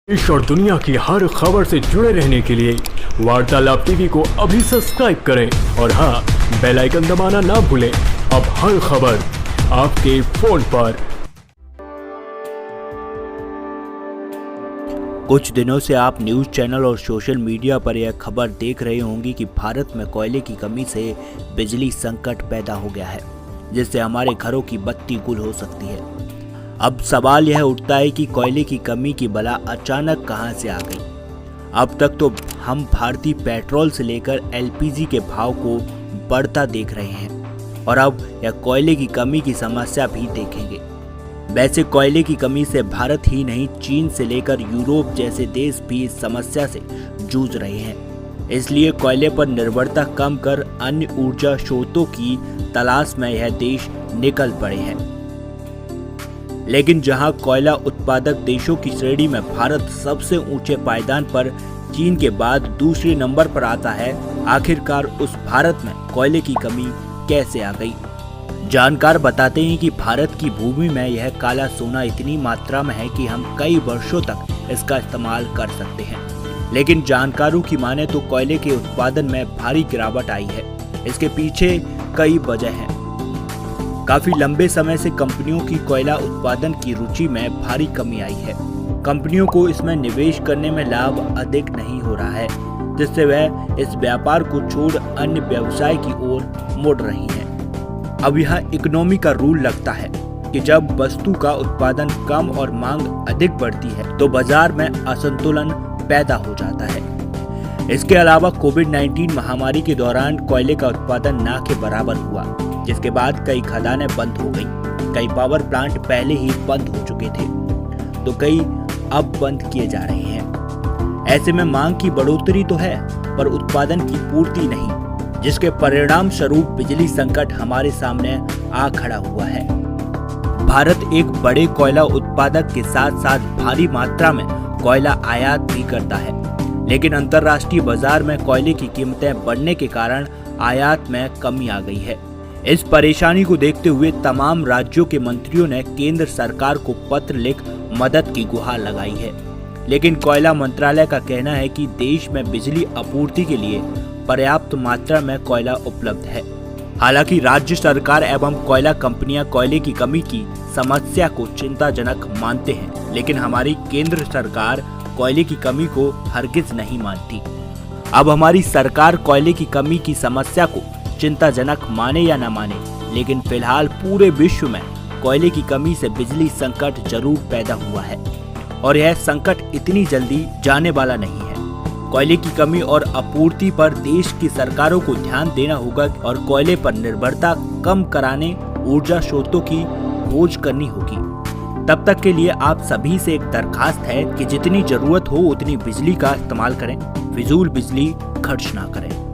देश और दुनिया की हर खबर से जुड़े रहने के लिए वार्तालाप टीवी को अभी सब्सक्राइब करें और हाँ, बेल आइकन दबाना ना भूलें। अब हर खबर आपके फोन पर। कुछ दिनों से आप न्यूज़ चैनल और सोशल मीडिया पर यह खबर देख रहे होंगे कि भारत में कोयले की कमी से बिजली संकट पैदा हो गया है, जिससे हमारे घरों की बत्ती गुल हो सकती है। अब सवाल यह उठता है कि कोयले की कमी की बला अचानक कहां से आ गई। अब तक तो हम भारतीय पेट्रोल से लेकर एलपीजी के भाव को बढ़ता देख रहे हैं और अब यह कोयले की कमी की समस्या भी देखेंगे। वैसे कोयले की कमी से भारत ही नहीं, चीन से लेकर यूरोप जैसे देश भी इस समस्या से जूझ रहे हैं। इसलिए कोयले पर निर्भरता कम कर अन्य ऊर्जा स्रोतों की तलाश में यह देश निकल पड़े हैं। लेकिन जहां कोयला उत्पादक देशों की श्रेणी में भारत सबसे ऊंचे पायदान पर चीन के बाद दूसरे नंबर पर आता है, आखिरकार उस भारत में कोयले की कमी कैसे आ गई? जानकार बताते हैं कि भारत की भूमि में यह काला सोना इतनी मात्रा में है कि हम कई वर्षों तक इसका इस्तेमाल कर सकते हैं। लेकिन जानकारों की माने तो कोयले के उत्पादन में भारी गिरावट आई है। इसके पीछे कई वजह हैं। काफी लंबे समय से कंपनियों की कोयला उत्पादन की रुचि में भारी कमी आई है। कंपनियों को इसमें निवेश करने में लाभ अधिक नहीं हो रहा है, जिससे वह इस व्यापार को छोड़ अन्य व्यवसाय की ओर मुड़ रही हैं। अब यहाँ इकोनॉमी का रूल लगता है कि जब वस्तु का उत्पादन कम और मांग अधिक बढ़ती है तो बाजार में असंतुलन पैदा हो जाता है। इसके अलावा कोविड-19 महामारी के दौरान कोयले का उत्पादन ना के बराबर हुआ, जिसके बाद कई खदानें बंद हो गईं। कई पावर प्लांट पहले ही बंद हो चुके थे तो कई अब बंद किए जा रहे हैं। ऐसे में मांग की बढ़ोतरी तो है पर उत्पादन की पूर्ति नहीं, जिसके परिणाम स्वरूप बिजली संकट हमारे सामने आ खड़ा हुआ है। भारत एक बड़े कोयला उत्पादक के साथ साथ भारी मात्रा में कोयला आयात भी करता है, लेकिन अंतर्राष्ट्रीय बाजार में कोयले की कीमतें बढ़ने के कारण आयात में कमी आ गई है। इस परेशानी को देखते हुए तमाम राज्यों के मंत्रियों ने केंद्र सरकार को पत्र लिख मदद की गुहार लगाई है। लेकिन कोयला मंत्रालय का कहना है कि देश में बिजली आपूर्ति के लिए पर्याप्त मात्रा में कोयला उपलब्ध है। हालांकि राज्य सरकार एवं कोयला कंपनियां कोयले की कमी की समस्या को चिंताजनक मानते हैं, लेकिन हमारी केंद्र सरकार कोयले की कमी को हरगिज नहीं मानती। अब हमारी सरकार कोयले की कमी की समस्या को चिंताजनक माने या न माने, लेकिन फिलहाल पूरे विश्व में कोयले की कमी से बिजली संकट जरूर पैदा हुआ है और यह संकट इतनी जल्दी जाने वाला नहीं है। कोयले की कमी और आपूर्ति पर देश की सरकारों को ध्यान देना होगा और कोयले पर निर्भरता कम कराने ऊर्जा स्रोतों की खोज करनी होगी। तब तक के लिए आप सभी से एक दरखास्त है कि जितनी जरूरत हो उतनी बिजली का इस्तेमाल करें, फिजूल बिजली खर्च ना करें।